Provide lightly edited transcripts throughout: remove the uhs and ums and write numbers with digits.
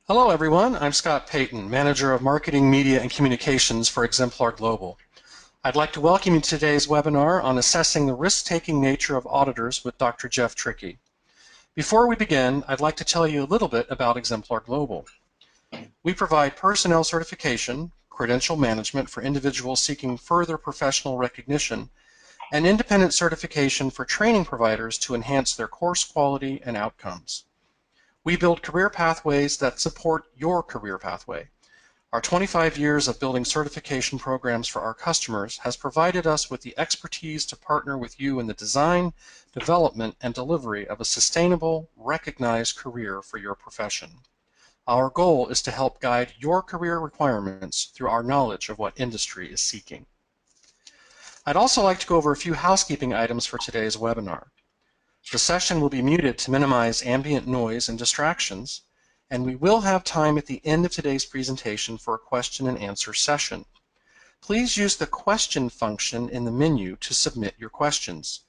Hello everyone, I'm Scott Payton, Manager of Marketing, Media, and Communications for Exemplar Global. I'd like to welcome you to today's webinar on assessing the risk-taking nature of auditors with Dr. Geoff Trickey. Before we begin, I'd like to tell you a little bit about Exemplar Global. We provide personnel certification, credential management for individuals seeking further professional recognition, and independent certification for training providers to enhance their course quality and outcomes. We build career pathways that support your career pathway. Our 25 years of building certification programs for our customers has provided us with the expertise to partner with you in the design, development, and delivery of a sustainable, recognized career for your profession. Our goal is to help guide your career requirements through our knowledge of what industry is seeking. I'd also like to go over a few housekeeping items for today's webinar. The session will be muted to minimize ambient noise and distractions, and we will have time at the end of today's presentation for a question and answer session. Please use the question function in the menu to submit your questions.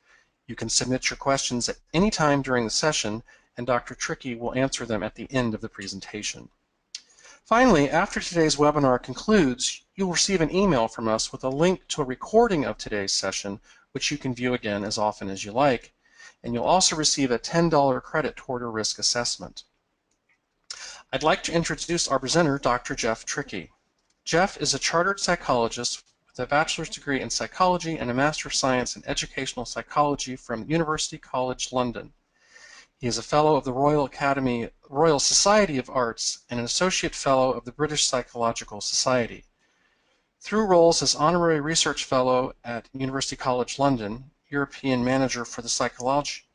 You can submit your questions at any time during the session, and Dr. Trickey will answer them at the end of the presentation. Finally, after today's webinar concludes, you'll receive an email from us with a link to a recording of today's session, which you can view again as often as you like. And you'll also receive a $10 credit toward a risk assessment. I'd like to introduce our presenter, Dr. Geoff Trickey. Geoff is a chartered psychologist with a bachelor's degree in psychology and a Master of Science in Educational Psychology from University College London. He is a Fellow of the Royal Society of Arts and an Associate Fellow of the British Psychological Society. Through roles as Honorary Research Fellow at University College London, European Manager for the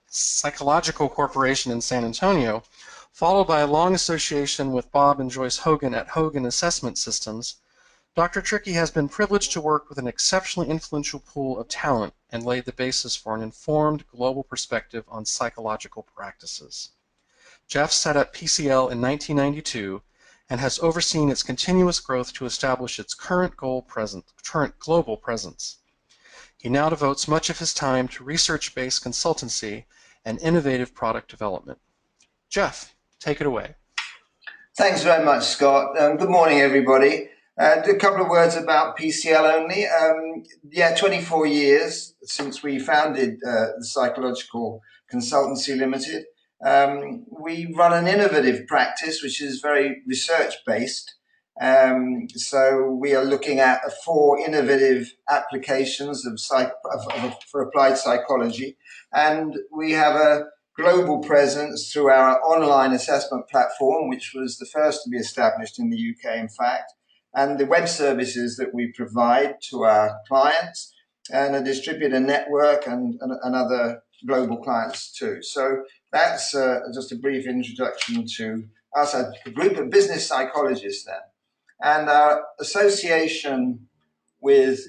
Psychological Corporation in San Antonio, followed by a long association with Bob and Joyce Hogan at Hogan Assessment Systems, Dr. Trickey has been privileged to work with an exceptionally influential pool of talent and laid the basis for an informed global perspective on psychological practices. Geoff set up PCL in 1992 and has overseen its continuous growth to establish its current global presence. He now devotes much of his time to research-based consultancy and innovative product development. Geoff, take it away. Thanks very much, Scott. Good morning, everybody. A couple of words about PCL only. 24 years since we founded the Psychological Consultancy Limited. We run an innovative practice which is very research-based. So we are looking at 4 innovative applications for applied psychology, and we have a global presence through our online assessment platform, which was the first to be established in the UK, in fact, and the web services that we provide to our clients, and a distributor network and other global clients too. So that's just a brief introduction to us, a group of business psychologists then. And our association with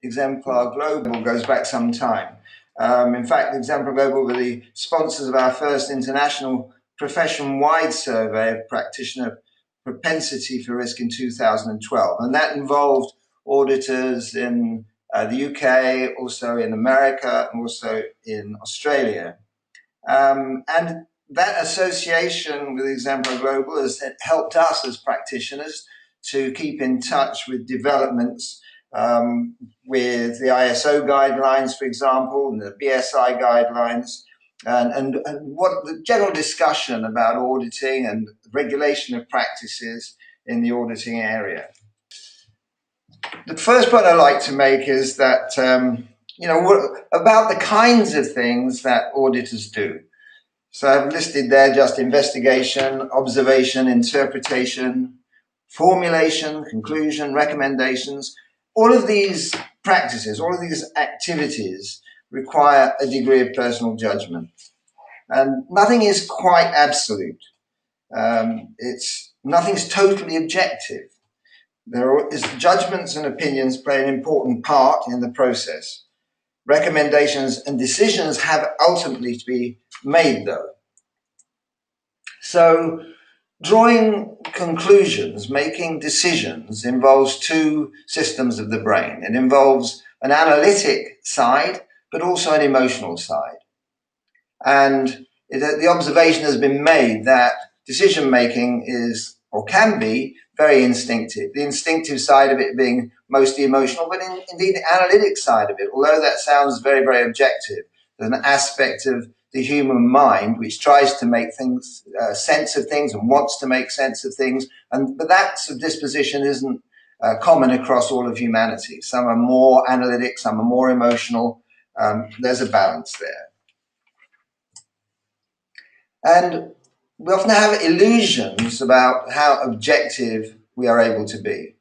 Exemplar Global goes back some time. In fact, Exemplar Global were the sponsors of our first international profession-wide survey of practitioner propensity for risk in 2012. And that involved auditors in the UK, also in America, and also in Australia. And that association with Exemplar Global has helped us as practitioners to keep in touch with developments with the ISO guidelines, for example, and the BSI guidelines, and what the general discussion about auditing and regulation of practices in the auditing area. The first point I'd like to make is that, about the kinds of things that auditors do. So I've listed there just investigation, observation, interpretation, formulation, conclusion, recommendations. All of these practices, all of these activities require a degree of personal judgment. And nothing is quite absolute. Nothing's totally objective. Judgments and opinions play an important part in the process. Recommendations and decisions have ultimately to be made, though. So, drawing conclusions, making decisions involves 2 systems of the brain. It involves an analytic side, but also an emotional side. And the observation has been made that decision-making is or can be, very instinctive. The instinctive side of it being mostly emotional, but indeed the analytic side of it, although that sounds very, very objective, there's an aspect of the human mind which tries to make things sense of things and wants to make sense of things, but that sort of disposition isn't common across all of humanity. Some are more analytic, some are more emotional. There's a balance there. And we often have illusions about how objective we are able to be.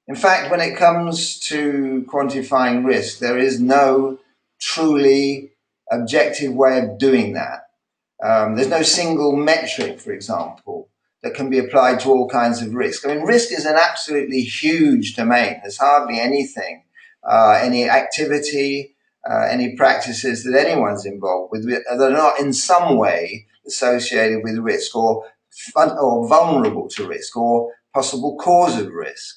In fact, when it comes to quantifying risk, there is no truly objective way of doing that. There's no single metric, for example, that can be applied to all kinds of risk. I mean, risk is an absolutely huge domain. There's hardly anything, any activity, any practices that anyone's involved with that are not in some way associated with risk or vulnerable to risk or possible cause of risk.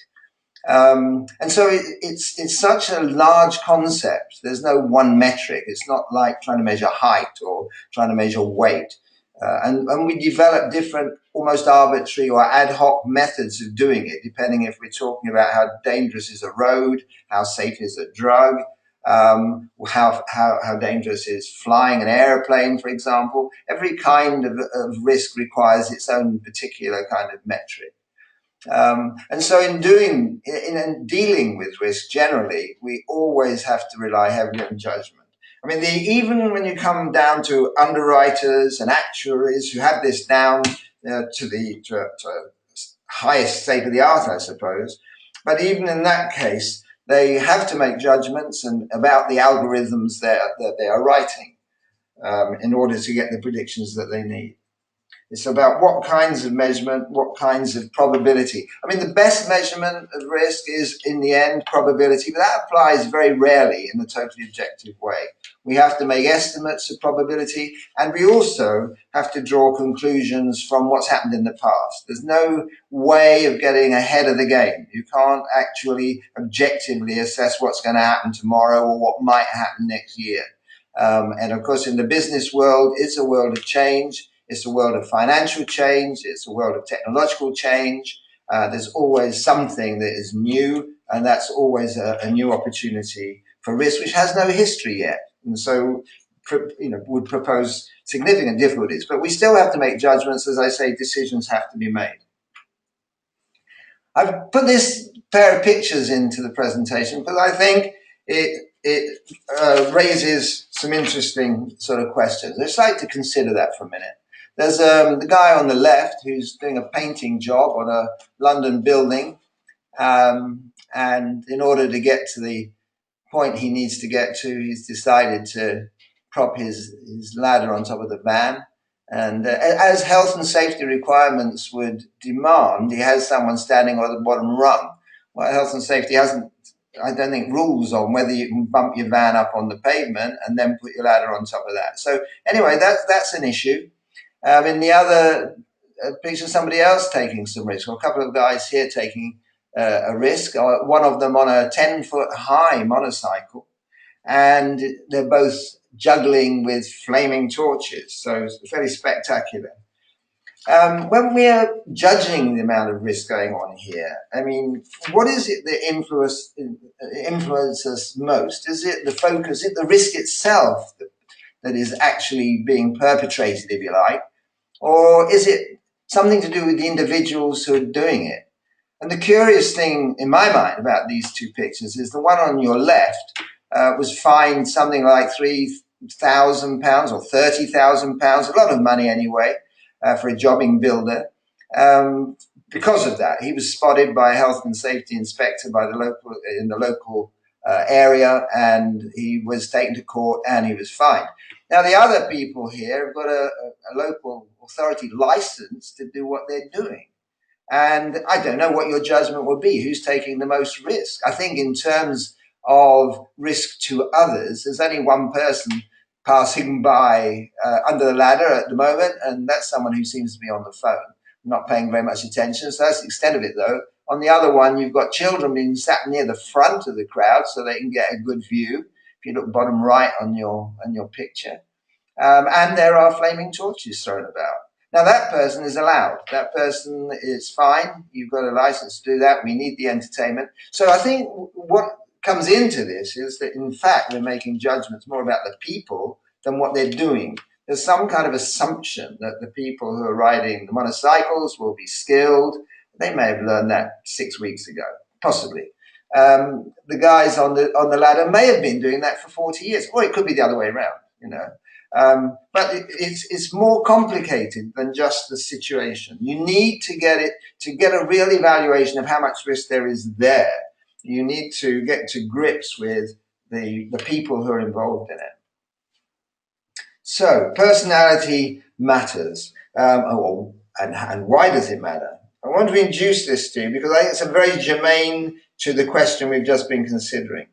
And so it's such a large concept. There's no one metric. It's not like trying to measure height or trying to measure weight. And we develop different, almost arbitrary or ad hoc methods of doing it, depending if we're talking about how dangerous is a road, how safe is a drug, how dangerous is flying an airplane, for example. Every kind of risk requires its own particular kind of metric. And so in dealing with risk generally, we always have to rely heavily on judgment. I mean, even when you come down to underwriters and actuaries who have this down to the highest state of the art, I suppose, but even in that case, they have to make judgments about the algorithms that they are writing in order to get the predictions that they need. It's about what kinds of measurement, what kinds of probability. I mean, the best measurement of risk is, in the end, probability, but that applies very rarely in a totally objective way. We have to make estimates of probability, and we also have to draw conclusions from what's happened in the past. There's no way of getting ahead of the game. You can't actually objectively assess what's going to happen tomorrow or what might happen next year. And of course, in the business world, it's a world of change. It's a world of financial change. It's a world of technological change. There's always something that is new, and that's always a new opportunity for risk, which has no history yet. And so, would propose significant difficulties. But we still have to make judgments. As I say, decisions have to be made. I've put this pair of pictures into the presentation because I think it raises some interesting sort of questions. I'd just like to consider that for a minute. There's the guy on the left who's doing a painting job on a London building. And in order to get to the point he needs to get to, he's decided to prop his ladder on top of the van. And as health and safety requirements would demand, he has someone standing on the bottom rung. Well, health and safety hasn't, I don't think, rules on whether you can bump your van up on the pavement and then put your ladder on top of that. So anyway, that's an issue. In the other picture, somebody else taking some risk, or a couple of guys here taking a risk, one of them on a 10-foot high motorcycle, and they're both juggling with flaming torches. So it's fairly spectacular. When we are judging the amount of risk going on here, I mean, what is it that influences us most? Is it the focus, is it the risk itself that is actually being perpetrated, if you like? Or is it something to do with the individuals who are doing it? And the curious thing in my mind about these two pictures is the one on your left was fined something like £3,000 or £30,000, a lot of money anyway, for a jobbing builder. Because of that, he was spotted by a health and safety inspector in the local area, and he was taken to court and he was fined. Now, the other people here have got a local authority license to do what they're doing. And I don't know what your judgment would be. Who's taking the most risk? I think in terms of risk to others, there's only one person passing by under the ladder at the moment, and that's someone who seems to be on the phone, not paying very much attention. So that's the extent of it, though. On the other one, you've got children being sat near the front of the crowd so they can get a good view. If you look bottom right on your picture. And there are flaming torches thrown about. Now that person is allowed. That person is fine. You've got a license to do that. We need the entertainment. So I think what comes into this is that in fact we're making judgments more about the people than what they're doing. There's some kind of assumption that the people who are riding the motorcycles will be skilled. They may have learned that 6 weeks ago, possibly. The guys on the ladder may have been doing that for 40 years, or it could be the other way around, you know. But it's more complicated than just the situation. You need to get it to get a real evaluation of how much risk there is there. You need to get to grips with the people who are involved in it. So personality matters. And why does it matter? I want to introduce this to you because I think it's a very germane to the question we've just been considering.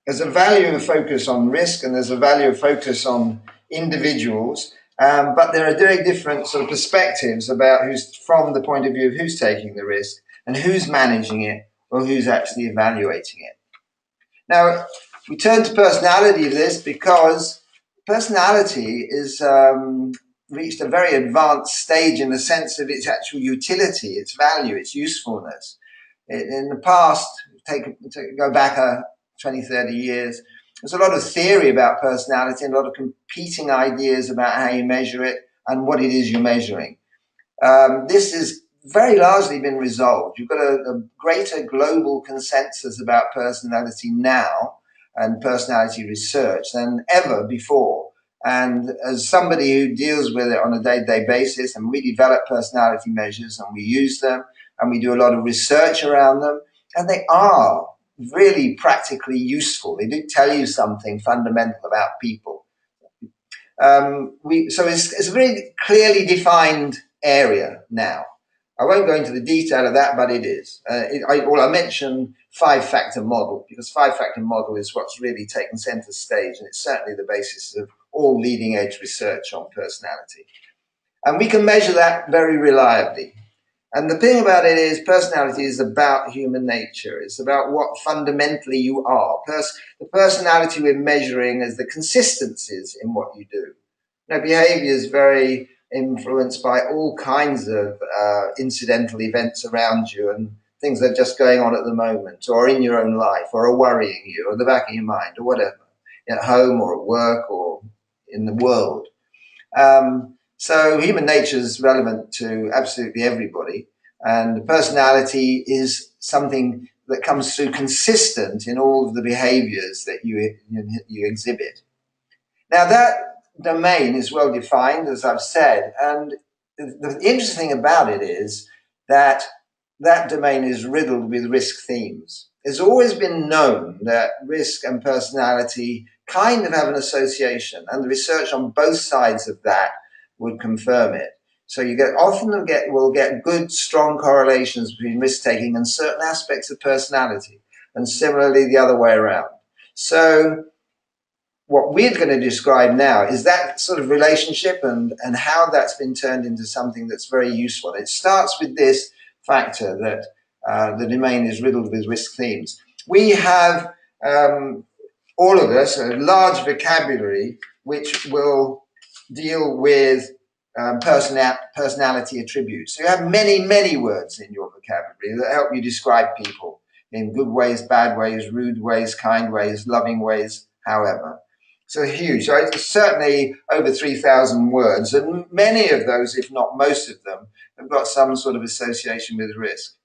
There's a value of focus on risk and there's a value of focus on individuals, but there are very different sort of perspectives about who's from the point of view of who's taking the risk and who's managing it or who's actually evaluating it. Now, we turn to personality of this because personality is reached a very advanced stage in the sense of its actual utility, its value, its usefulness. In the past, go back 20, 30 years, there's a lot of theory about personality and a lot of competing ideas about how you measure it and what it is you're measuring. This has very largely been resolved. You've got a greater global consensus about personality now and personality research than ever before. And as somebody who deals with it on a day-to-day basis, and we develop personality measures and we use them and we do a lot of research around them, and they are really practically useful. They do tell you something fundamental about people. So it's a very clearly defined area now. I won't go into the detail of that, but it is. I'll mention five-factor model, because five-factor model is what's really taken center stage, and it's certainly the basis of all leading-edge research on personality. And we can measure that very reliably. And the thing about it is personality is about human nature. It's about what fundamentally you are. The personality we're measuring is the consistencies in what you do. Now, behavior is very influenced by all kinds of incidental events around you and things that are just going on at the moment or in your own life or are worrying you or in the back of your mind or whatever, at home or at work or in the world. So human nature is relevant to absolutely everybody, and personality is something that comes through consistent in all of the behaviors that you exhibit. Now that domain is well defined, as I've said, and the interesting thing about it is that that domain is riddled with risk themes. It's always been known that risk and personality kind of have an association, and the research on both sides of that would confirm it. So you will get good, strong correlations between risk-taking and certain aspects of personality, and similarly the other way around. So what we're going to describe now is that sort of relationship and how that's been turned into something that's very useful. It starts with this factor that the domain is riddled with risk themes. We have, all of us, a large vocabulary which will deal with personality attributes. So you have many, many words in your vocabulary that help you describe people in good ways, bad ways, rude ways, kind ways, loving ways, however. So huge. So it's certainly over 3,000 words, and many of those, if not most of them, have got some sort of association with risk.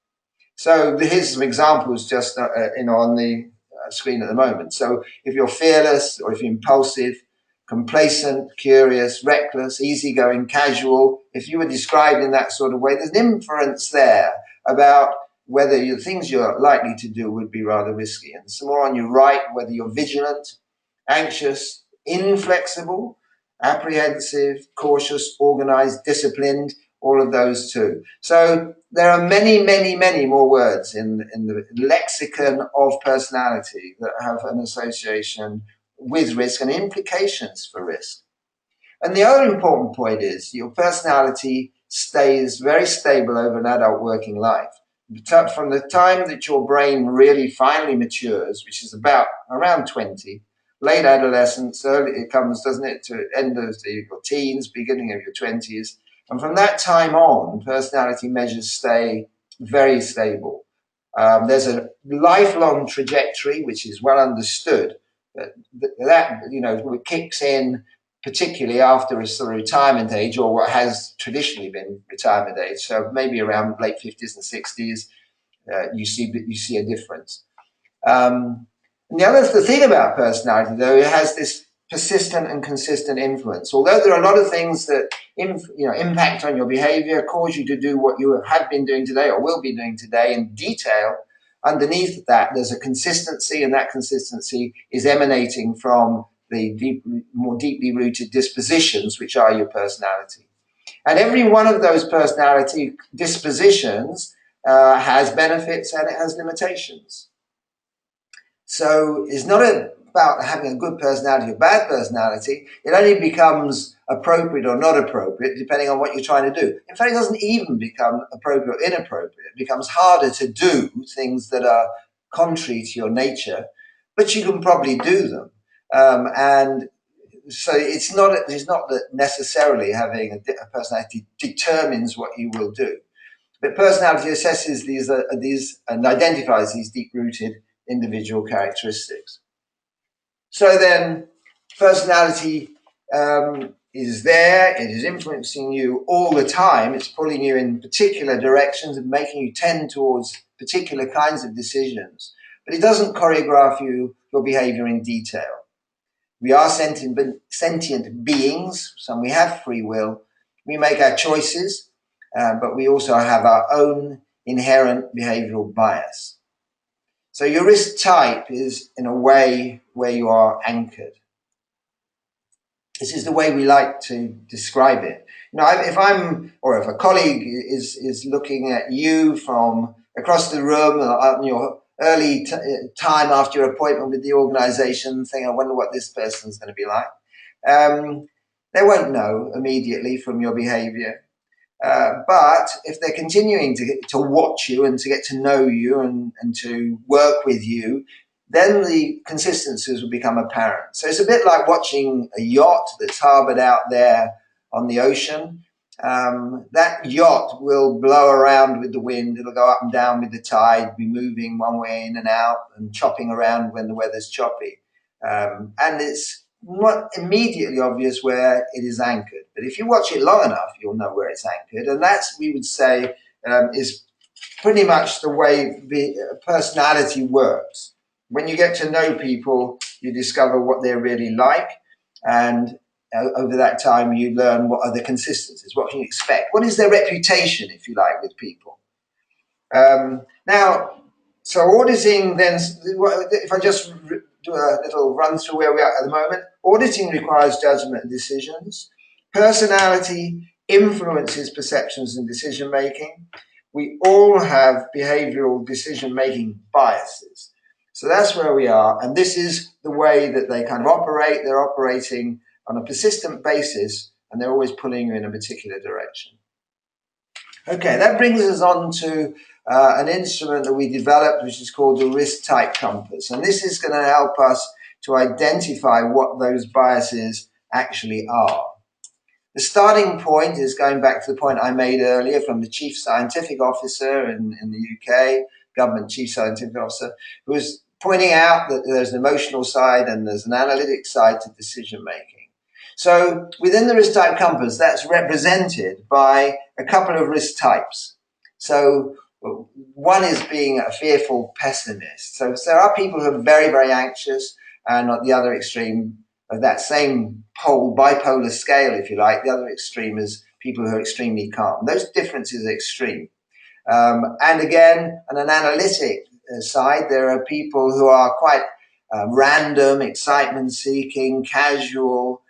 So here's some examples just on the screen at the moment. So if you're fearless, or if you're impulsive, complacent, curious, reckless, easygoing, casual, if you were described in that sort of way, there's an inference there about whether the things you're likely to do would be rather risky. And some more on your right, whether you're vigilant, anxious, inflexible, apprehensive, cautious, organized, disciplined, all of those too. So there are many, many, many more words in the lexicon of personality that have an association with risk and implications for risk. And the other important point is your personality stays very stable over an adult working life. From the time that your brain really finally matures, which is around 20, late adolescence, early it comes, doesn't it, to end of your teens, beginning of your 20s. And from that time on, personality measures stay very stable. There's a lifelong trajectory, which is well understood, that you know, kicks in particularly after a sort of retirement age, or what has traditionally been retirement age. So maybe around late 50s and 60s, you see a difference. And the thing about personality, though, it has this persistent and consistent influence. Although there are a lot of things that impact on your behavior, cause you to do what you have been doing today or will be doing today in detail, underneath that there's a consistency, and that consistency is emanating from the more deeply rooted dispositions, which are your personality. And every one of those personality dispositions has benefits and it has limitations. So it's not about having a good personality or bad personality. It only becomes appropriate or not appropriate depending on what you're trying to do. In fact, it doesn't even become appropriate or inappropriate. It becomes harder to do things that are contrary to your nature, but you can probably do them. And so it's not that necessarily having a personality determines what you will do. But personality assesses these and identifies these deep-rooted individual characteristics. So then personality is there, it is influencing you all the time, it's pulling you in particular directions and making you tend towards particular kinds of decisions, but it doesn't choreograph your behavior in detail. We are sentient beings, so we have free will, we make our choices, but we also have our own inherent behavioral bias. So your risk type is in a way where you are anchored. This is the way we like to describe it. You know, if a colleague is looking at you from across the room on your early time after your appointment with the organization, thinking, I wonder what this person's going to be like. They won't know immediately from your behavior. But if they're continuing to watch you and to get to know you and to work with you, then the consistencies will become apparent. So it's a bit like watching a yacht that's harbored out there on the ocean. That yacht will blow around with the wind. It'll go up and down with the tide, be moving one way in and out and chopping around when the weather's choppy. And it's not immediately obvious where it is anchored. But if you watch it long enough, you'll know where it's anchored. And that's, we would say, is pretty much the way the personality works. When you get to know people, you discover what they're really like. And over that time, you learn what are the consistencies, what can you expect? What is their reputation, if you like, with people? Now, so auditing then, if I just do a little run through where we are at the moment, auditing requires judgment and decisions. Personality influences perceptions and decision making. We all have behavioral decision making biases. So that's where we are. And this is the way that they kind of operate. They're operating on a persistent basis, and they're always pulling you in a particular direction. Okay, that brings us on to an instrument that we developed, which is called the risk type compass. And this is going to help us to identify what those biases actually are. The starting point is going back to the point I made earlier from the Chief Scientific Officer in the UK, Government Chief Scientific Officer, who was pointing out that there's an emotional side and there's an analytic side to decision making. So within the risk type compass, that's represented by a couple of risk types. So one is being a fearful pessimist. So there are people who are very, very anxious, and at the other extreme of that same bipolar scale, if you like, the other extreme is people who are extremely calm. Those differences are extreme. And again, on an analytic side, there are people who are quite random, excitement-seeking, casual,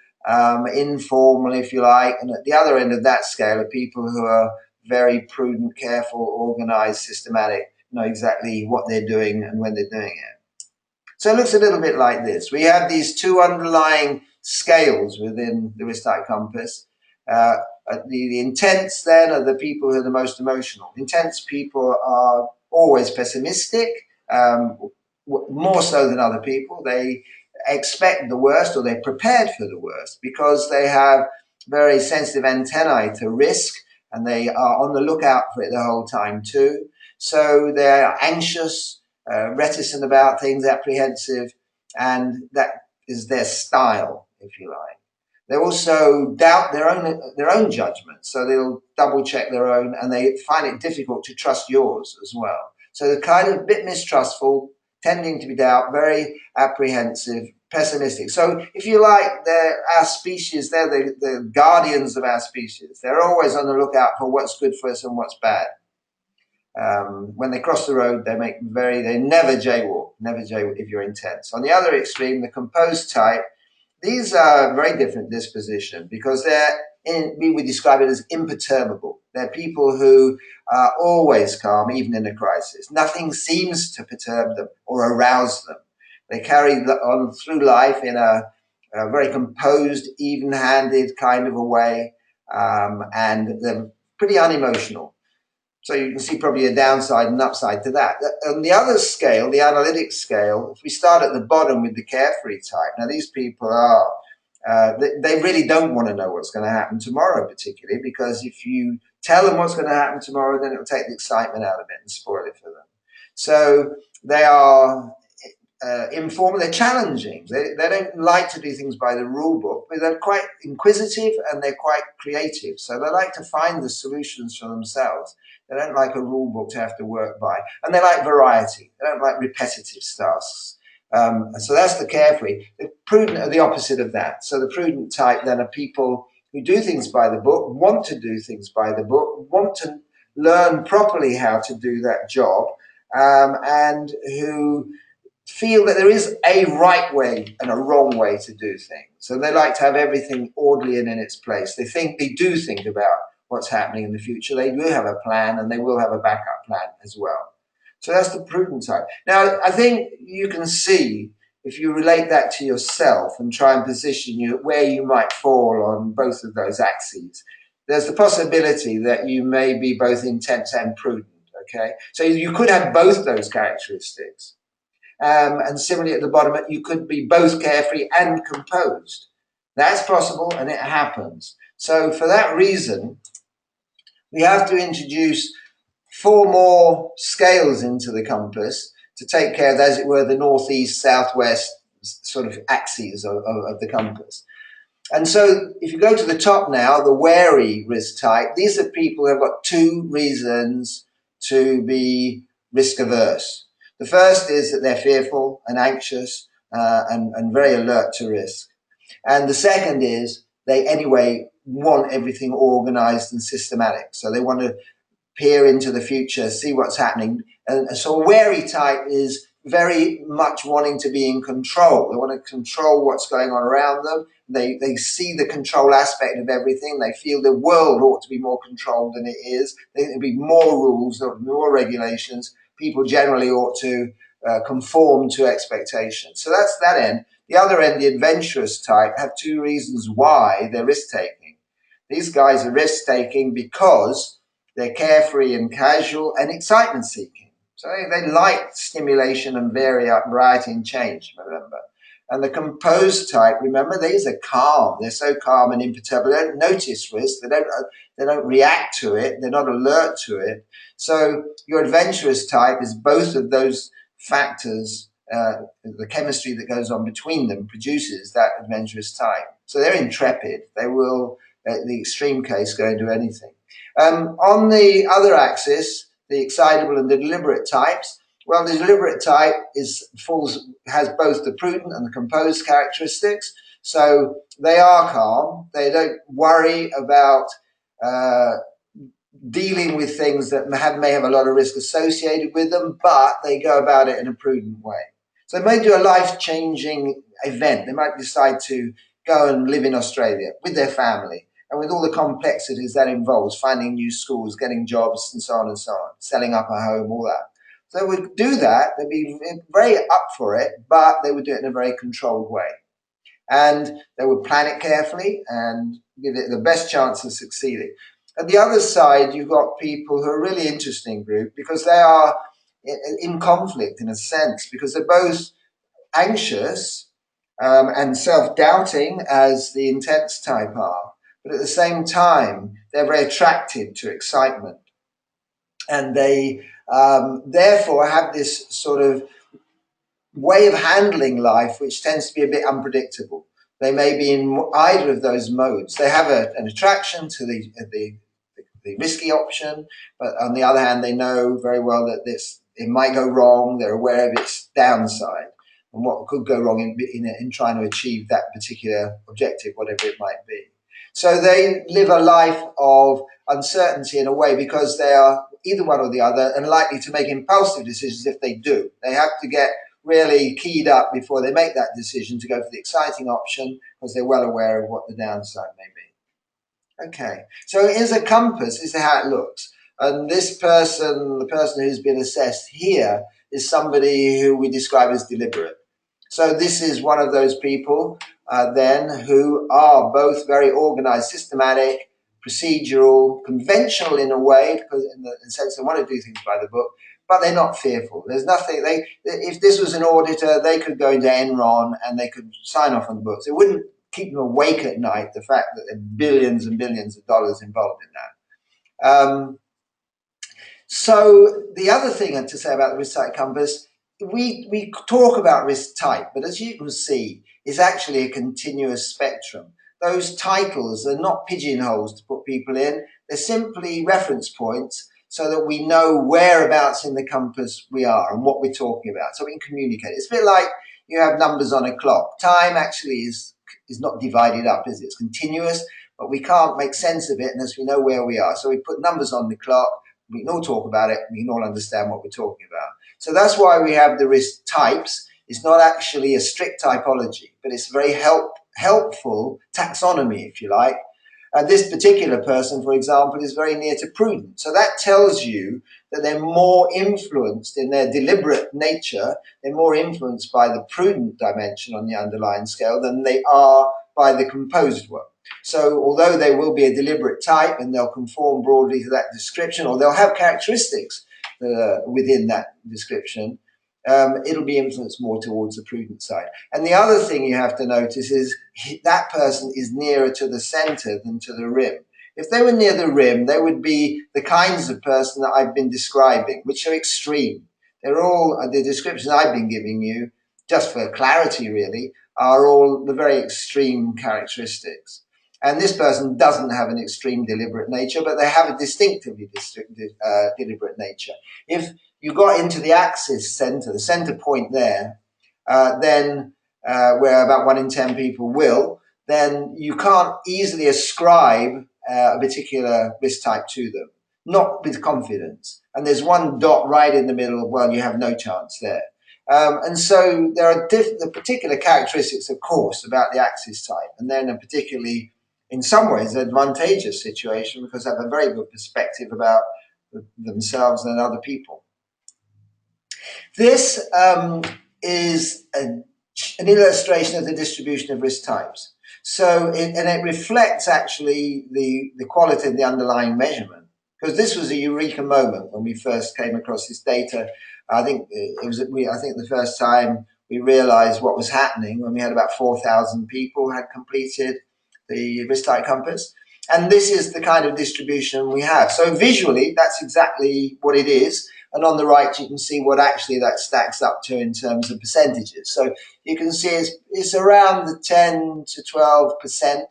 informal, if you like. And at the other end of that scale are people who are very prudent, careful, organized, systematic, know exactly what they're doing and when they're doing it. So it looks a little bit like this. We have these two underlying scales within the risk type compass. The intense then are the people who are the most emotional. Intense people are always pessimistic, more so than other people. They expect the worst, or they're prepared for the worst, because they have very sensitive antennae to risk, and they are on the lookout for it the whole time too. So they're anxious, reticent about things, apprehensive, and that is their style, if you like. They also doubt their own judgment, so they'll double check their own, and they find it difficult to trust yours as well. So they're kind of a bit mistrustful, tending to be doubt, very apprehensive, pessimistic. So if you like, they're our species, they're the guardians of our species. They're always on the lookout for what's good for us and what's bad. When they cross the road, they never jaywalk, if you're intense. On the other extreme, the composed type, these are very different disposition, because we would describe it as imperturbable. They're people who are always calm, even in a crisis. Nothing seems to perturb them or arouse them. They carry on through life in a very composed, even-handed kind of a way, and they're pretty unemotional. So you can see probably a downside and upside to that. On the other scale, the analytic scale, if we start at the bottom with the carefree type, now these people are, they really don't want to know what's going to happen tomorrow, particularly, because if you tell them what's going to happen tomorrow, then it'll take the excitement out of it and spoil it for them. So they are informal, they're challenging. They don't like to do things by the rule book, but they're quite inquisitive and they're quite creative. So they like to find the solutions for themselves. They don't like a rule book to have to work by. And they like variety. They don't like repetitive tasks. So that's the carefree. The prudent are the opposite of that. So the prudent type then are people who do things by the book, want to do things by the book, want to learn properly how to do that job, and who feel that there is a right way and a wrong way to do things. So they like to have everything orderly and in its place. They do think about what's happening in the future. They will have a plan, and they will have a backup plan as well. So that's the prudent type. Now, I think you can see, if you relate that to yourself and try and position you where you might fall on both of those axes, there's the possibility that you may be both intense and prudent, okay? So you could have both those characteristics. And similarly at the bottom, you could be both carefree and composed. That's possible, and it happens. So for that reason, we have to introduce 4 more scales into the compass to take care of, as it were, the northeast, southwest sort of axes of the compass. And so if you go to the top now, the wary risk type, these are people who have got 2 reasons to be risk averse. The first is that they're fearful and anxious and very alert to risk. And the second is they anyway want everything organized and systematic. So they want to peer into the future, see what's happening. And so a wary type is very much wanting to be in control. They want to control what's going on around them. They see the control aspect of everything. They feel the world ought to be more controlled than it is. There ought to be more rules, there ought to be more regulations. People generally ought to conform to expectations. So that's that end. The other end, the adventurous type, have 2 reasons why they're risk-taking. These guys are risk-taking because they're carefree and casual and excitement-seeking. So they like stimulation and variety and change, remember. And the composed type, remember, these are calm. They're so calm and imperturbable. They don't notice risk. They don't react to it. They're not alert to it. So your adventurous type is both of those factors. The chemistry that goes on between them produces that adventurous type. So they're intrepid. They will, at the extreme case, go and do anything. On the other axis, the excitable and the deliberate types, well, the deliberate type has both the prudent and the composed characteristics. So they are calm. They don't worry about dealing with things that may have a lot of risk associated with them, but they go about it in a prudent way. So they may do a life-changing event. They might decide to go and live in Australia with their family, and with all the complexities that involves, finding new schools, getting jobs, and so on, selling up a home, all that. So they would do that. They'd be very up for it, but they would do it in a very controlled way. And they would plan it carefully and give it the best chance of succeeding. At the other side, you've got people who are a really interesting group, because they are in conflict in a sense, because they're both anxious and self-doubting as the intense type are. But at the same time, they're very attracted to excitement. And they therefore have this sort of way of handling life which tends to be a bit unpredictable. They may be in either of those modes. They have an attraction to the risky option, but on the other hand, they know very well that it might go wrong. They're aware of its downside and what could go wrong in trying to achieve that particular objective, whatever it might be. So they live a life of uncertainty in a way because they are either one or the other and likely to make impulsive decisions if they do. They have to get really keyed up before they make that decision to go for the exciting option because they're well aware of what the downside may be. Okay, so here's a compass. This is how it looks. And this person, the person who's been assessed here, is somebody who we describe as deliberate. So this is one of those people then who are both very organized, systematic, procedural, conventional in a way, because in the sense they want to do things by the book, but they're not fearful. There's nothing, if this was an auditor, they could go into Enron and they could sign off on the books. It wouldn't keep them awake at night, the fact that there are billions and billions of dollars involved in that. So the other thing to say about the risk type compass, we talk about risk type, but as you can see, it's actually a continuous spectrum. Those titles are not pigeonholes to put people in. They're simply reference points so that we know whereabouts in the compass we are and what we're talking about, so we can communicate. It's a bit like you have numbers on a clock. Time actually is not divided up, is it? It's continuous, but we can't make sense of it unless we know where we are. So we put numbers on the clock. We can all talk about it. We can all understand what we're talking about. So that's why we have the risk types. It's not actually a strict typology, but it's a very helpful taxonomy, if you like. This particular person, for example, is very near to prudent. So that tells you that they're more influenced in their deliberate nature. They're more influenced by the prudent dimension on the underlying scale than they are by the composed one. So although they will be a deliberate type and they'll conform broadly to that description, or they'll have characteristics within that description, it'll be influenced more towards the prudent side. And the other thing you have to notice is that person is nearer to the center than to the rim. If they were near the rim, they would be the kinds of person that I've been describing, which are extreme. They're all, the descriptions I've been giving you, just for clarity really, are all the very extreme characteristics. And this person doesn't have an extreme deliberate nature, but they have a distinctively deliberate nature. If you got into the axis center, the center point there, then where about 1 in 10 people will, then you can't easily ascribe a particular risk type to them, not with confidence. And there's one dot right in the middle, well, you have no chance there. And so there are particular characteristics, of course, about the axis type, and then a particularly, in some ways, advantageous situation because they have a very good perspective about themselves and other people. This is an illustration of the distribution of risk types. So, it reflects actually the quality of the underlying measurement, because this was a eureka moment when we first came across this data. I think the first time we realized what was happening when we had about 4,000 people had completed the risk type compass. And this is the kind of distribution we have. So visually, that's exactly what it is. And on the right, you can see what actually that stacks up to in terms of percentages. So you can see it's around the 10 to 12%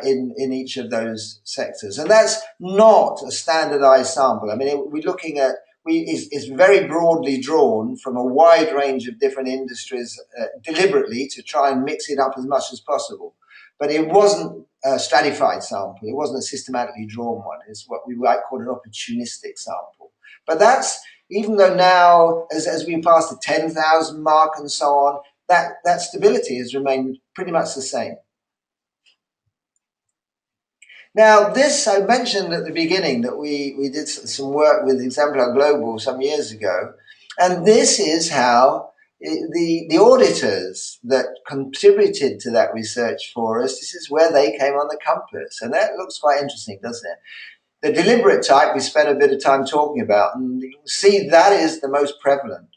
in each of those sectors. And that's not a standardized sample. I mean, we're looking at, it's very broadly drawn from a wide range of different industries deliberately to try and mix it up as much as possible. But it wasn't a stratified sample. It wasn't a systematically drawn one. It's what we might call an opportunistic sample. But that's, even though now, as we pass the 10,000 mark and so on, that stability has remained pretty much the same. Now, this, I mentioned at the beginning that we did some work with Exemplar Global some years ago. And this is how the auditors that contributed to that research for us, this is where they came on the compass. And that looks quite interesting, doesn't it? The deliberate type we spent a bit of time talking about, and you can see that is the most prevalent.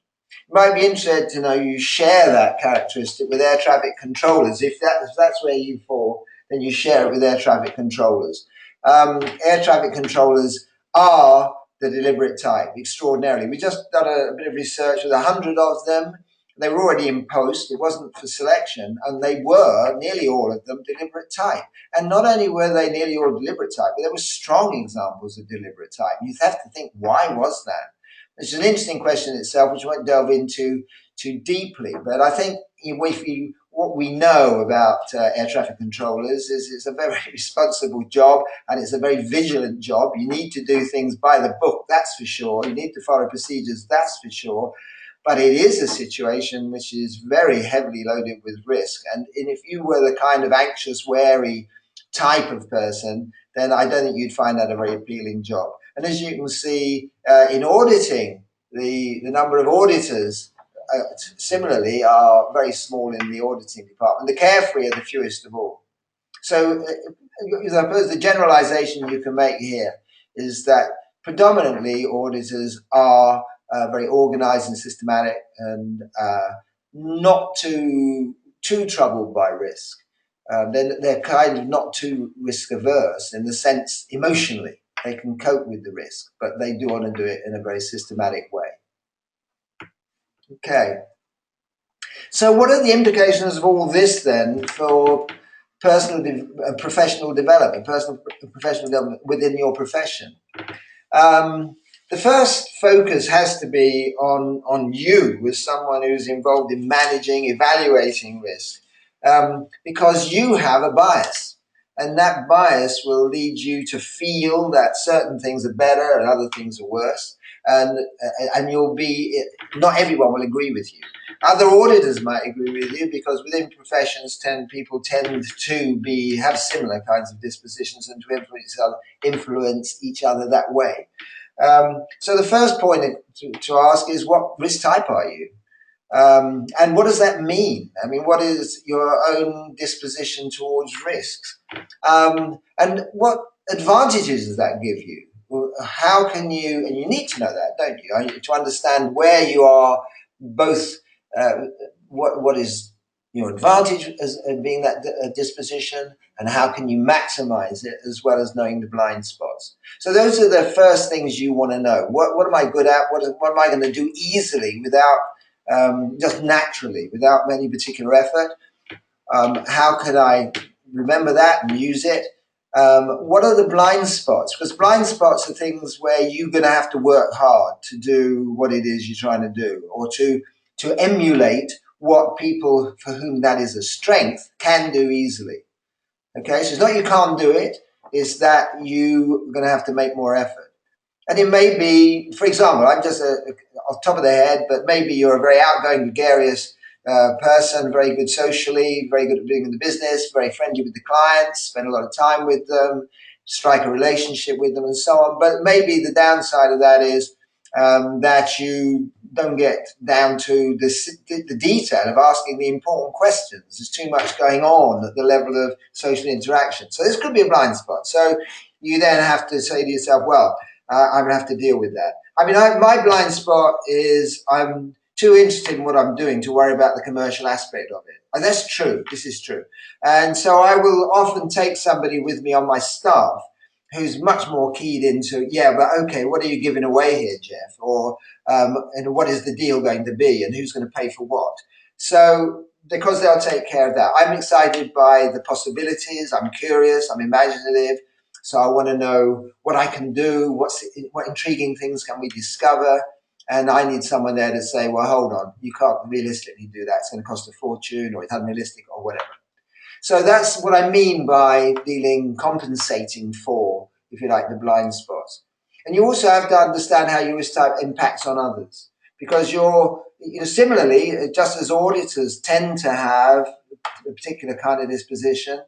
You might be interested to know you share that characteristic with air traffic controllers. If that's where you fall, then you share it with air traffic controllers. Air traffic controllers are the deliberate type, extraordinarily. We just done a bit of research with 100 of them. They were already in post. It wasn't for selection, and they were, nearly all of them, deliberate type. And not only were they nearly all deliberate type, but there were strong examples of deliberate type. You have to think, why was that? It's an interesting question itself, which I won't delve into too deeply. But I think what we know about air traffic controllers is it's a very responsible job, and it's a very vigilant job. You need to do things by the book, that's for sure. You need to follow procedures, that's for sure. But it is a situation which is very heavily loaded with risk. And if you were the kind of anxious, wary type of person, then I don't think you'd find that a very appealing job. And as you can see, in auditing, the number of auditors similarly are very small in the auditing department. The carefree are the fewest of all. So I suppose the generalization you can make here is that predominantly auditors are very organized and systematic, and not too troubled by risk. They're kind of not too risk averse in the sense emotionally they can cope with the risk, but they do want to do it in a very systematic way. Okay. So what are the implications of all this then for professional development within your profession? The first focus has to be on you as someone who's involved in managing, evaluating risk, because you have a bias. And that bias will lead you to feel that certain things are better and other things are worse. And not everyone will agree with you. Other auditors might agree with you, because within professions people tend to have similar kinds of dispositions and to influence each other that way. So the first point to ask is, what risk type are you? And what does that mean? I mean, what is your own disposition towards risks? And what advantages does that give you? How can you, and you need to know that, don't you? To understand where you are, both what is your advantage as being that disposition, and how can you maximize it, as well as knowing the blind spots. So those are the first things you want to know. What am I good at? What am I going to do easily, without just naturally, without any particular effort? How can I remember that and use it? What are the blind spots? Because blind spots are things where you're going to have to work hard to do what it is you're trying to do, or to emulate what people for whom that is a strength can do easily. Okay, so it's not you can't do it, it's that you're going to have to make more effort. And it may be, for example, I'm just off the top of the head, but maybe you're a very outgoing, gregarious person, very good socially, very good at doing the business, very friendly with the clients, spend a lot of time with them, strike a relationship with them, and so on. But maybe the downside of that is that you don't get down to the detail of asking the important questions. There's too much going on at the level of social interaction. So this could be a blind spot. So you then have to say to yourself, well, I'm going to have to deal with that. I mean, my blind spot is I'm too interested in what I'm doing to worry about the commercial aspect of it. And that's true. This is true. And so I will often take somebody with me on my staff who's much more keyed into, yeah, but okay, what are you giving away here, Geoff? Or and what is the deal going to be, and who's going to pay for what? So because they'll take care of that. I'm excited by the possibilities. I'm curious. I'm imaginative. So I want to know what I can do. What intriguing things can we discover? And I need someone there to say, well, hold on, you can't realistically do that. It's going to cost a fortune, or it's unrealistic, or whatever. So that's what I mean by compensating for, if you like, the blind spots. And you also have to understand how your risk type impacts on others, because similarly, just as auditors tend to have a particular kind of disposition,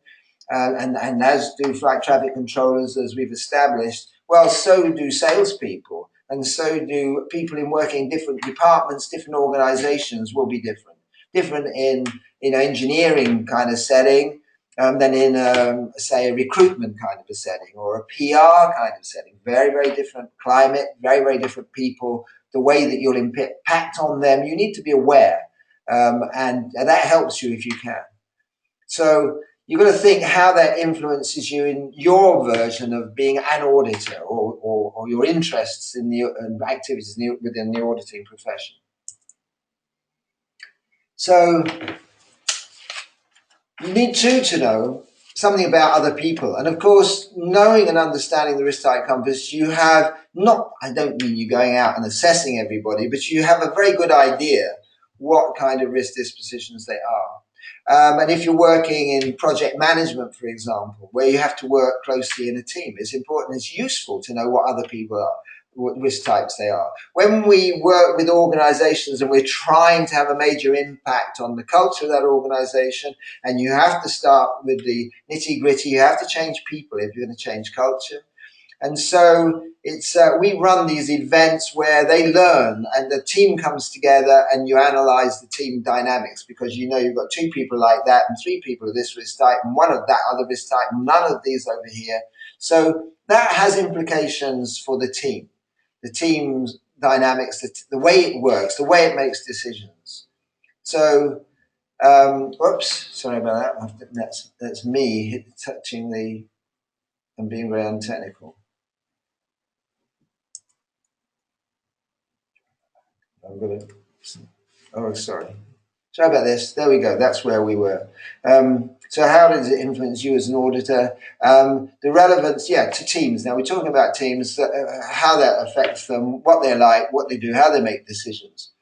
and as do flight traffic controllers, as we've established, well, so do salespeople, and so do people in working in different departments, different organizations will be different. Different in engineering kind of setting than in, say, a recruitment kind of a setting, or a PR kind of setting. Very, very different climate, very, very different people the way that you'll impact on them, you need to be aware. And that helps you if you can. So you've got to think how that influences you in your version of being an auditor, or your interests in the activities within the auditing profession. So you need to know something about other people. And of course, knowing and understanding the risk type compass, you have not, I don't mean you going out and assessing everybody, but you have a very good idea what kind of risk dispositions they are. And if you're working in project management, for example, where you have to work closely in a team, it's important, it's useful to know what other people are, what risk types they are. When we work with organizations and we're trying to have a major impact on the culture of that organization, and you have to start with the nitty gritty, you have to change people if you're going to change culture. And so it's we run these events where they learn and the team comes together and you analyze the team dynamics, because you know you've got 2 people like that and 3 people of this risk type and 1 of that other risk type and none of these over here. So that has implications for the team's dynamics, the way it works, the way it makes decisions. So, whoops, sorry about that. That's me touching and being very untechnical. I'm gonna. Oh, sorry. Sorry about this. There we go. That's where we were. So how does it influence you as an auditor? The relevance, to teams. Now we're talking about teams, how that affects them, what they're like, what they do, how they make decisions.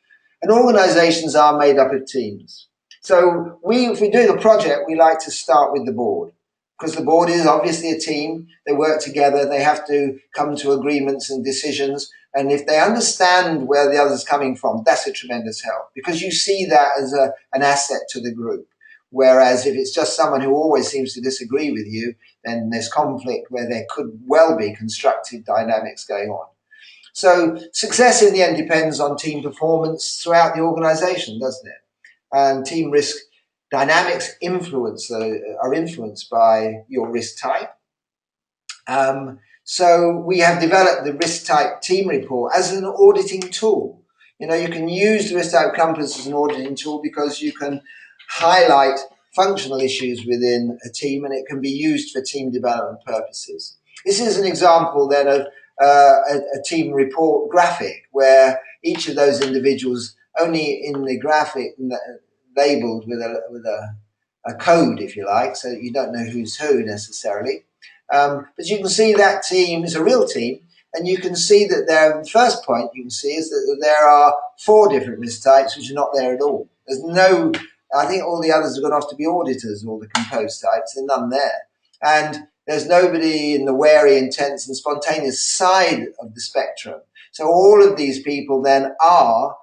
And organizations are made up of teams. So if we do the project, we like to start with the board, because the board is obviously a team. They work together. They have to come to agreements and decisions. And if they understand where the other's coming from, that's a tremendous help, because you see that as an asset to the group. Whereas if it's just someone who always seems to disagree with you, then there's conflict where there could well be constructive dynamics going on. So success in the end depends on team performance throughout the organization, doesn't it? And team risk dynamics are influenced by your risk type. So we have developed the risk type team report as an auditing tool. You know, you can use the risk type compass as an auditing tool because you can highlight functional issues within a team, and it can be used for team development purposes. This is an example then of a team report graphic where each of those individuals, only in the graphic labeled with a code, if you like, so that you don't know who's who necessarily. But you can see that team is a real team, and you can see that the first point you can see is that there are 4 different risk types which are not there at all. There's no, I think all the others have gone off to be auditors, all the composed types, there's none there. And there's nobody in the wary, intense and spontaneous side of the spectrum. So all of these people then are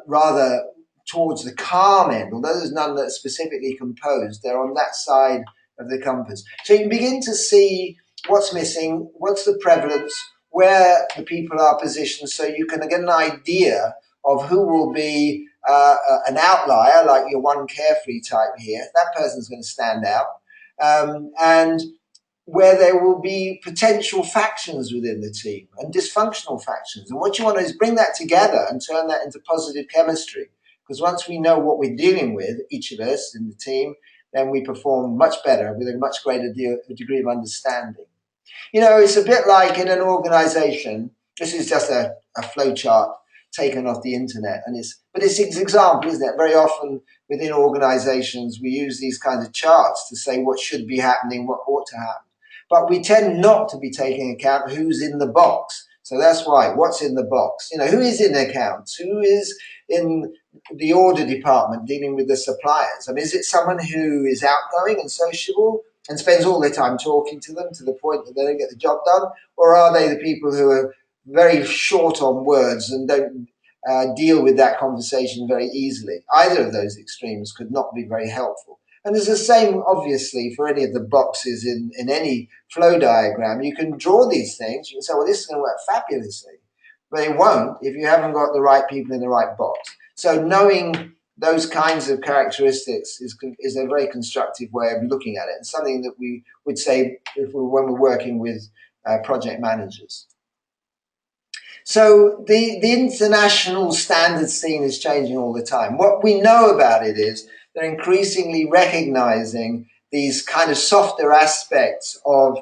rather towards the calm end, although there's none that are specifically composed, they're on that side of the compass. So you can begin to see what's missing, what's the prevalence, where the people are positioned, so you can get an idea of who will be an outlier, like your one carefree type here. That person's going to stand out. And where there will be potential factions within the team and dysfunctional factions. And what you want to do is bring that together and turn that into positive chemistry. Because once we know what we're dealing with, each of us in the team, then we perform much better with a much greater degree of understanding. You know, it's a bit like in an organization. This is just a flowchart taken off the internet, but it's an example, isn't it? Very often within organizations, we use these kinds of charts to say what should be happening, what ought to happen. But we tend not to be taking account who's in the box. So that's why, what's in the box? You know, who is in accounts? Who is in the order department dealing with the suppliers? I mean, is it someone who is outgoing and sociable and spends all their time talking to them to the point that they don't get the job done? Or are they the people who are very short on words and don't deal with that conversation very easily? Either of those extremes could not be very helpful. And it's the same, obviously, for any of the boxes in any flow diagram. You can draw these things. You can say, well, this is going to work fabulously. But it won't if you haven't got the right people in the right box. So knowing those kinds of characteristics is a very constructive way of looking at it, and something that we would say when we're working with project managers. So the international standard scene is changing all the time. What we know about it is they're increasingly recognizing these kind of softer aspects of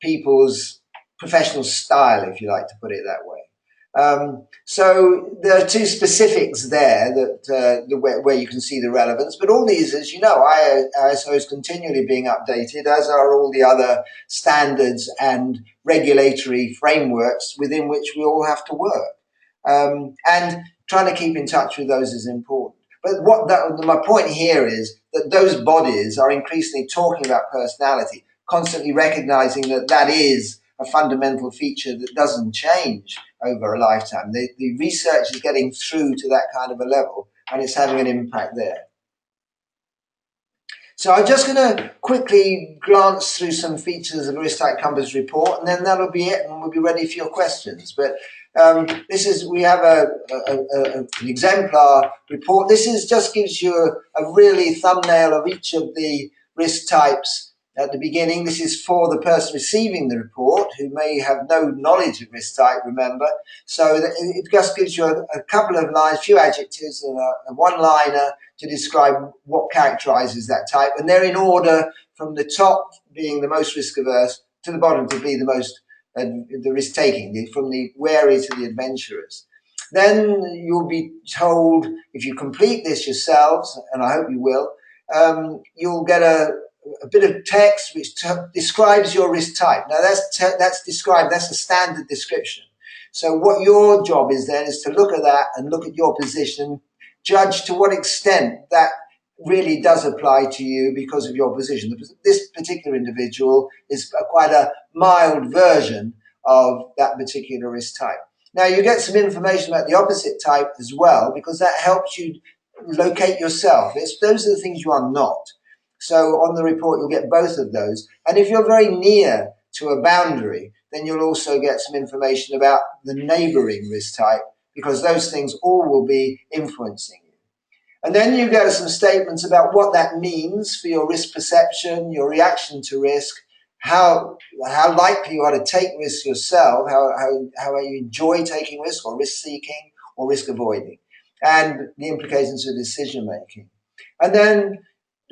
people's professional style, if you like to put it that way. So there are two specifics there that where you can see the relevance, but all these, as you know, ISO is continually being updated, as are all the other standards and regulatory frameworks within which we all have to work. And trying to keep in touch with those is important. But my point here is that those bodies are increasingly talking about personality, constantly recognizing that that is a fundamental feature that doesn't change over a lifetime. The research is getting through to that kind of a level, and it's having an impact there. So I'm just going to quickly glance through some features of the Risk Type Compass report, and then that'll be it, and we'll be ready for your questions. But we have an exemplar report. Just gives you a really thumbnail of each of the risk types at the beginning. This is for the person receiving the report, who may have no knowledge of risk type, remember. So it just gives you a couple of lines, a few adjectives, and a one-liner to describe what characterizes that type. And they're in order from the top being the most risk-averse to the bottom to be the most the risk-taking, from the wary to the adventurous. Then you'll be told, if you complete this yourselves, and I hope you will, you'll get a bit of text which describes your risk type. Now that's described, that's a standard description. So what your job is then is to look at that and look at your position, judge to what extent that really does apply to you because of your position. This particular individual is quite a mild version of that particular risk type. Now you get some information about the opposite type as well, because that helps you locate yourself. Those are the things you are not. So on the report, you'll get both of those. And if you're very near to a boundary, then you'll also get some information about the neighboring risk type, because those things all will be influencing you. And then you get some statements about what that means for your risk perception, your reaction to risk, how likely you are to take risks yourself, how you enjoy taking risk or risk seeking or risk avoiding, and the implications of decision making. And then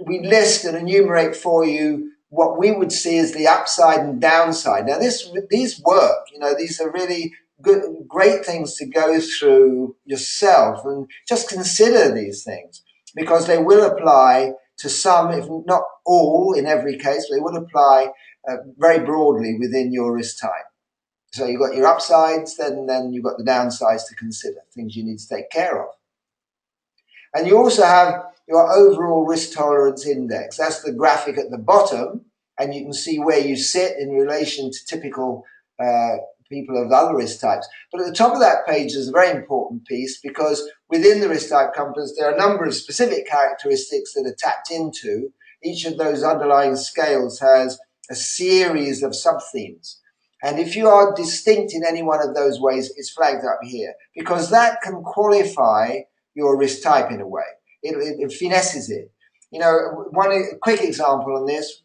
we list and enumerate for you what we would see as the upside and downside. Now, these work. These are really great things to go through yourself, and just consider these things, because they will apply to some, if not all, in every case. But they will apply very broadly within your risk type. So you've got your upsides, then you've got the downsides to consider, things you need to take care of. And you also have your overall risk tolerance index. That's the graphic at the bottom, and you can see where you sit in relation to typical people of other risk types. But at the top of that page is a very important piece, because within the risk type compass, there are a number of specific characteristics that are tapped into. Each of those underlying scales has a series of sub-themes. And if you are distinct in any one of those ways, it's flagged up here, because that can qualify your risk type in a way. It finesses it. One quick example on this,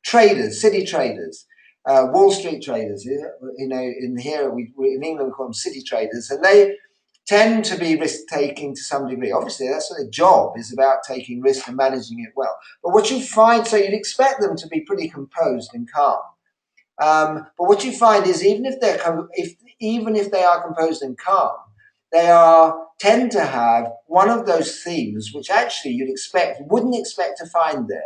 traders, city traders, Wall Street traders, in England we call them city traders, and they tend to be risk-taking to some degree. Obviously, that's what their job is, about taking risk and managing it well. But what you find, so you'd expect them to be pretty composed and calm. But what you find is even if they are composed and calm, they tend to have one of those themes which actually wouldn't expect to find there,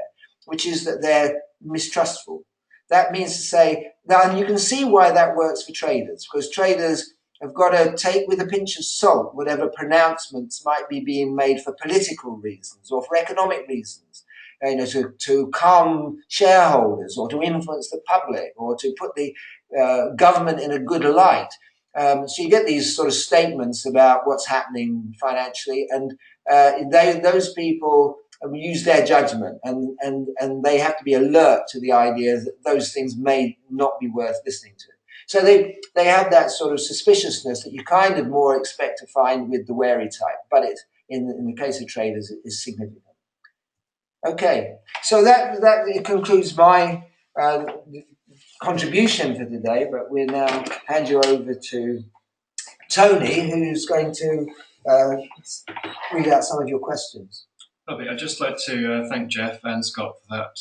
which is that they're mistrustful. That means to say, now, and you can see why that works for traders, because traders have got to take with a pinch of salt whatever pronouncements might be being made for political reasons or for economic reasons, to calm shareholders or to influence the public or to put the government in a good light. So you get these sort of statements about what's happening financially, and those people use their judgment, and they have to be alert to the idea that those things may not be worth listening to. So they have that sort of suspiciousness that you kind of more expect to find with the wary type, but it, in the case of traders, it is significant. Okay, so that concludes my contribution for today, but we'll now hand you over to Tony, who's going to read out some of your questions. Lovely. I'd just like to thank Geoff and Scott for that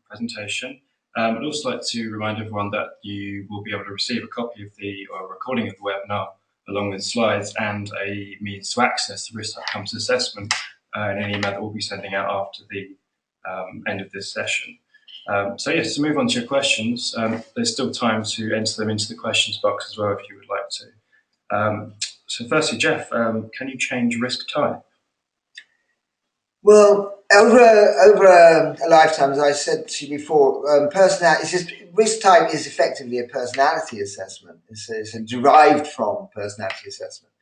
presentation. I'd also like to remind everyone that you will be able to receive a copy of the recording of the webinar along with slides and a means to access the risk outcomes assessment in an email that we'll be sending out after the end of this session. So yes, to move on to your questions, there's still time to enter them into the questions box as well if you would like to. So firstly, Geoff, can you change risk type? Well, over a lifetime, as I said to you before, risk type is effectively a personality assessment. It's a derived from personality assessment.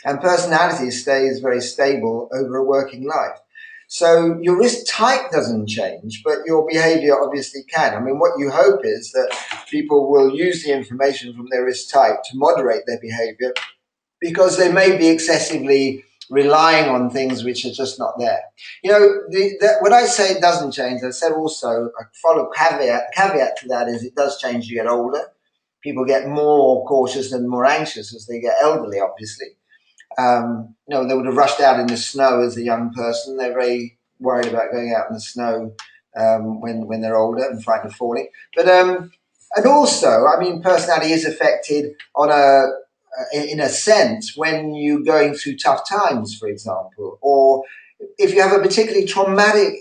And personality stays very stable over a working life. So your risk type doesn't change, but your behavior obviously can. I mean, what you hope is that people will use the information from their risk type to moderate their behavior, because they may be excessively relying on things which are just not there. You know, when I say it doesn't change, I said also, I follow caveat to that is it does change as you get older. People get more cautious and more anxious as they get elderly, obviously. You know, they would have rushed out in the snow as a young person. They're very worried about going out in the snow when they're older and frightened of falling. But and also, I mean, personality is affected in a sense when you're going through tough times, for example, or if you have a particularly traumatic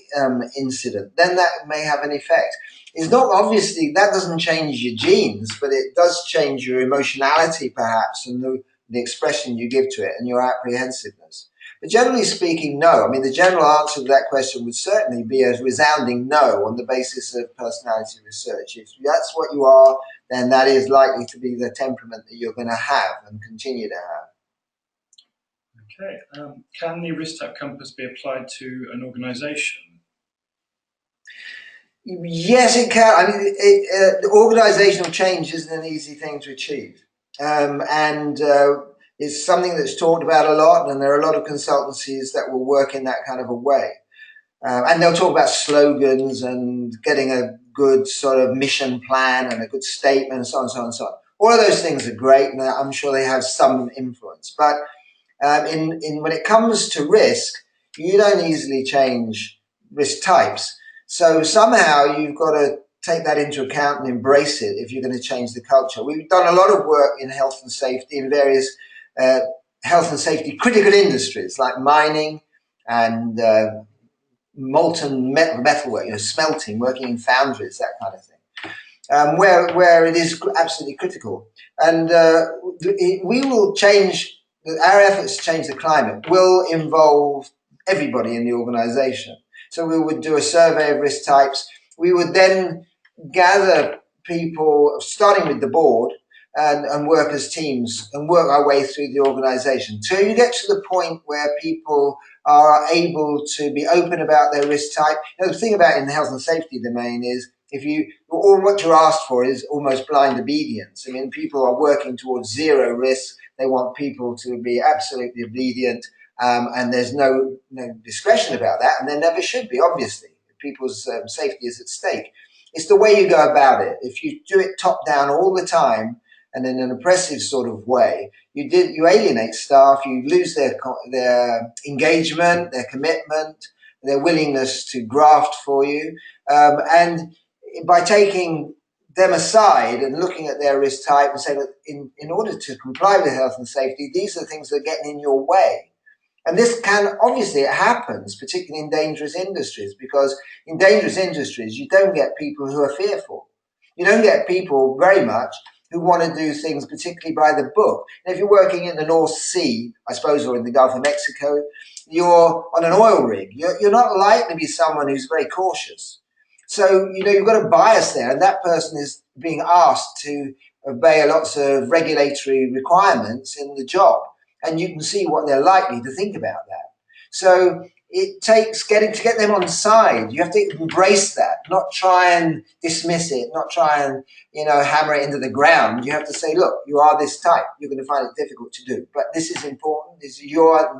incident, then that may have an effect. It's not obviously, that doesn't change your genes, but it does change your emotionality perhaps, and the expression you give to it and your apprehensiveness. But generally speaking, no. I mean, the general answer to that question would certainly be a resounding no on the basis of personality research. If that's what you are, then that is likely to be the temperament that you're going to have and continue to have. Okay. Can the risk type compass be applied to an organisation? Yes, it can. I mean, organisational change isn't an easy thing to achieve. It's something that's talked about a lot, and there are a lot of consultancies that will work in that kind of a way. And they'll talk about slogans and getting a good sort of mission plan and a good statement and so on, so on, so on. All of those things are great, and I'm sure they have some influence. But when it comes to risk, you don't easily change risk types. So somehow you've got to take that into account and embrace it if you're going to change the culture. We've done a lot of work in health and safety in various health and safety critical industries like mining and molten metal work, you know, smelting, working in foundries, that kind of thing, where it is absolutely critical. And we will change, our efforts to change the climate will involve everybody in the organization. So we would do a survey of risk types. We would then gather people, starting with the board, and work as teams and work our way through the organization. So you get to the point where people are able to be open about their risk type. You know, the thing about in the health and safety domain is what you're asked for is almost blind obedience. I mean, people are working towards zero risk. They want people to be absolutely obedient, and there's no discretion about that, and there never should be, obviously. People's safety is at stake. It's the way you go about it. If you do it top down all the time, and in an oppressive sort of way, you alienate staff, you lose their engagement, their commitment, their willingness to graft for you. And by taking them aside and looking at their risk type and saying that in order to comply with health and safety, these are the things that are getting in your way. And this obviously it happens, particularly in dangerous industries, because in dangerous industries, you don't get people who are fearful. You don't get people very much who want to do things particularly by the book. And if you're working in the North Sea, I suppose, or in the Gulf of Mexico, you're on an oil rig. You're not likely to be someone who's very cautious. So, you've got a bias there, and that person is being asked to obey lots of regulatory requirements in the job. And you can see what they're likely to think about that. So it takes to get them on side. You have to embrace that, not try and dismiss it, not try and, hammer it into the ground. You have to say, look, you are this type. You're going to find it difficult to do, but this is important. This is your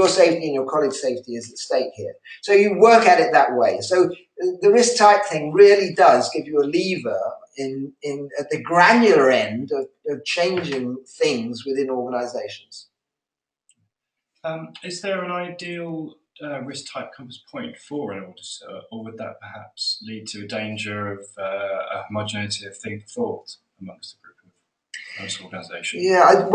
safety and your colleagues' safety is at stake here. So you work at it that way. So the risk type thing really does give you a lever at the granular end of changing things within organisations. Is there an ideal risk type compass point for an auditor, or would that perhaps lead to a danger of a homogeneity of thought amongst a group of most organisations? Yeah,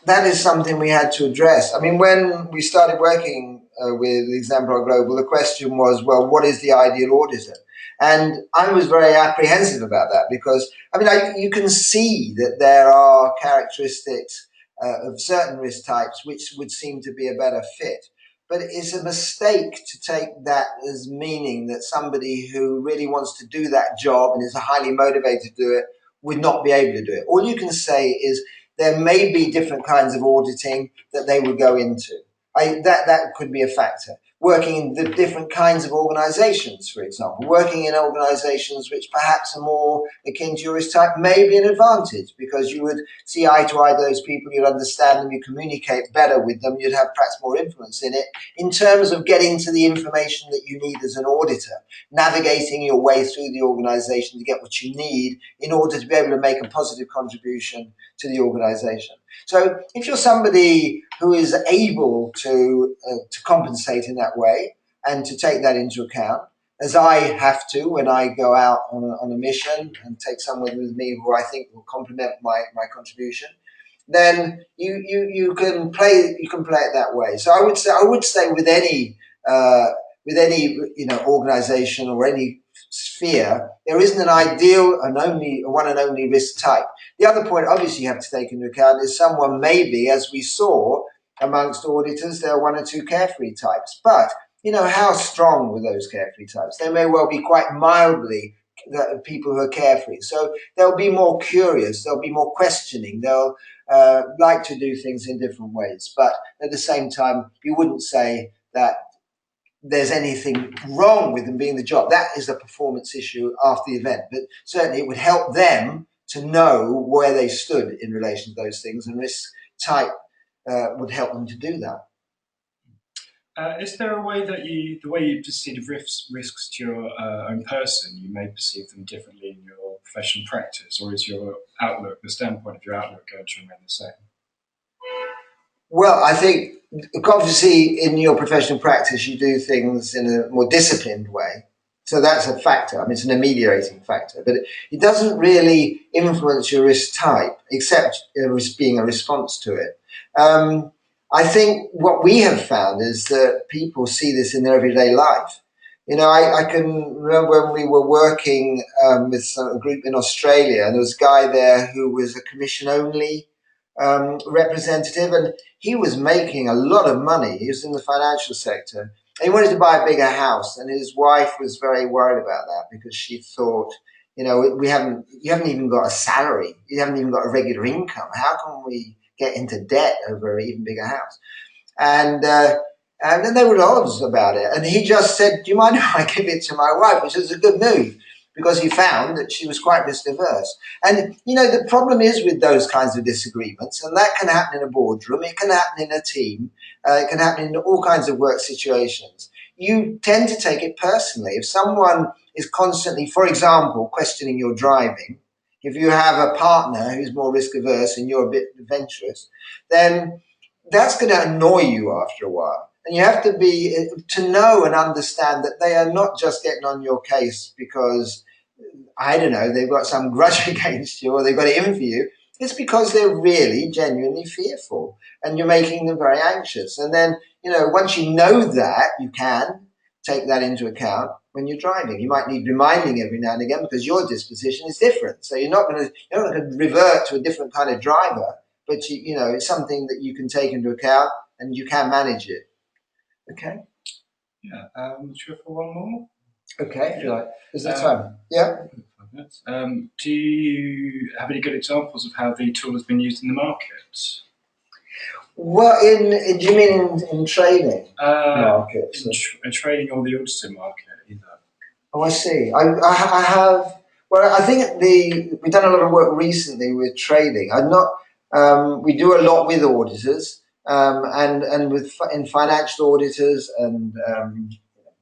that is something we had to address. I mean, when we started working with Exemplar Global, the question was, well, what is the ideal auditor? And I was very apprehensive about that because, I mean, you can see that there are characteristics of certain risk types which would seem to be a better fit. But it's a mistake to take that as meaning that somebody who really wants to do that job and is highly motivated to do it would not be able to do it. All you can say is there may be different kinds of auditing that they would go into. That could be a factor. Working in the different kinds of organisations, for example, working in organisations which perhaps are more akin to your risk type may be an advantage because you would see eye to eye those people, you'd understand them, you communicate better with them, you'd have perhaps more influence in it in terms of getting to the information that you need as an auditor, navigating your way through the organisation to get what you need in order to be able to make a positive contribution to the organisation. So if you're somebody who is able to compensate in that way and to take that into account, as I have to when I go out on a mission and take someone with me who I think will complement my contribution, then you can play it that way. So I would say with any organization or any sphere, there isn't an ideal and only risk type. The other point, obviously, you have to take into account is someone maybe, as we saw amongst auditors, there are one or two carefree types. But, how strong were those carefree types? They may well be quite mildly people who are carefree. So they'll be more curious, they'll be more questioning, they'll like to do things in different ways. But at the same time, you wouldn't say that there's anything wrong with them being the job. That is a performance issue after the event. But certainly it would help them to know where they stood in relation to those things, and risk type would help them to do that. Is there a way that the way you perceive risks to your own person, you may perceive them differently in your professional practice, or is your outlook, the standpoint of your outlook, going to remain the same? Well, I think obviously in your professional practice, you do things in a more disciplined way. So that's a factor. I mean, it's an ameliorating factor, but it doesn't really influence your risk type, except being a response to it. I think what we have found is that people see this in their everyday life. I can remember when we were working with a group in Australia, and there was a guy there who was a commission-only representative, and he was making a lot of money. He was in the financial sector, and he wanted to buy a bigger house, and his wife was very worried about that because she thought, you haven't even got a salary, you haven't even got a regular income. How can we get into debt over an even bigger house? And then they were at odds about it, and he just said, "Do you mind if I give it to my wife?" Which is a good move, because he found that she was quite risk averse. And, the problem is with those kinds of disagreements, and that can happen in a boardroom, it can happen in a team, it can happen in all kinds of work situations. You tend to take it personally. If someone is constantly, for example, questioning your driving, if you have a partner who's more risk averse and you're a bit adventurous, then that's going to annoy you after a while. And you have to know and understand that they are not just getting on your case because, I don't know, they've got some grudge against you or they've got it in for you. It's because they're really genuinely fearful and you're making them very anxious. And then, once you know that, you can take that into account when you're driving. You might need reminding every now and again because your disposition is different. So you're not going to revert to a different kind of driver, but it's something that you can take into account and you can manage it. Okay. Yeah. Should we go for one more? Okay, if you like. Is there time? Yeah. 5 minutes. Do you have any good examples of how the tool has been used in the market? Well, do you mean in trading markets? In trading or the auditing market, either. Oh, I see. I have. Well, I think we've done a lot of work recently with trading. We do a lot with auditors. And in financial auditors and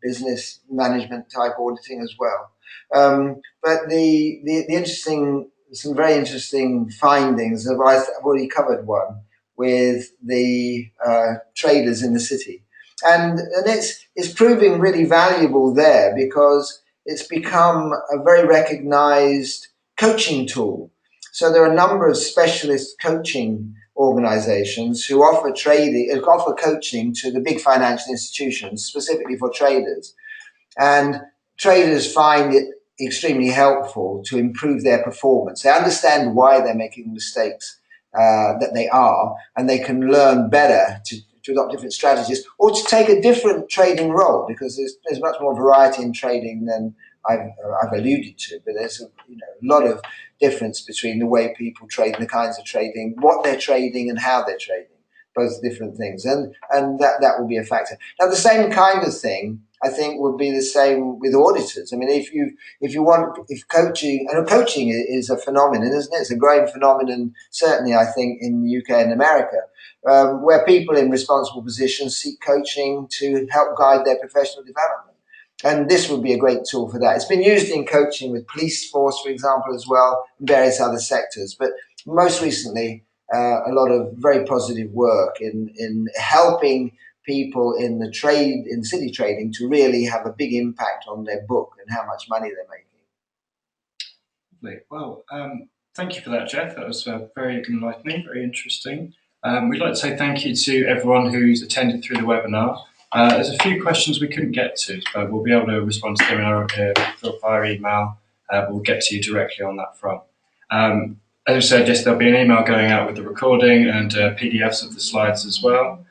business management type auditing as well. But the interesting, some very interesting findings. I've already covered one with the traders in the city, and it's proving really valuable there because it's become a very recognized coaching tool. So there are a number of specialist coaching organizations who offer coaching to the big financial institutions, specifically for traders. And traders find it extremely helpful to improve their performance. They understand why they're making mistakes that they are, and they can learn better to adopt different strategies or to take a different trading role, because there's much more variety in trading than I've alluded to. But there's a lot of difference between the way people trade and the kinds of trading, what they're trading and how they're trading, both different things, and that will be a factor. Now, the same kind of thing I think would be the same with auditors. I mean, if coaching, and coaching is a phenomenon, isn't it? It's a growing phenomenon, certainly I think in the UK and America, where people in responsible positions seek coaching to help guide their professional development. And this would be a great tool for that. It's been used in coaching with police force, for example, as well, and various other sectors. But most recently, a lot of very positive work in helping people in the city trading to really have a big impact on their book and how much money they're making. Well, thank you for that, Geoff. That was very enlightening, very interesting. We'd like to say thank you to everyone who's attended through the webinar. There's a few questions we couldn't get to, but we'll be able to respond to them via email. We'll get to you directly on that front. As I said, yes, there'll be an email going out with the recording and PDFs of the slides as well.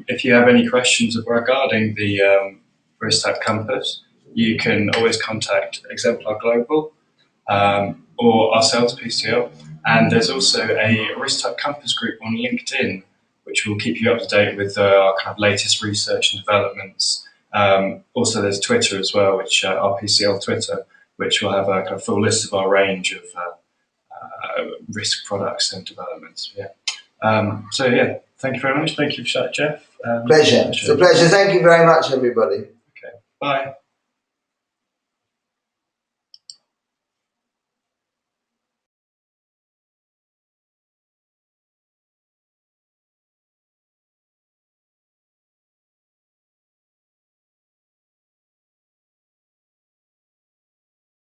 If you have any questions regarding the Risk Type Compass, you can always contact Exemplar Global or ourselves, PCL. And there's also a Risk Type Compass group on LinkedIn, which will keep you up to date with our kind of latest research and developments. Also, there's Twitter as well, which our PCL Twitter, which will have a kind of full list of our range of risk products and developments. So yeah, thank you very much. Thank you for that, Geoff. Pleasure. It's a pleasure. Thank you very much, everybody. Okay. Bye.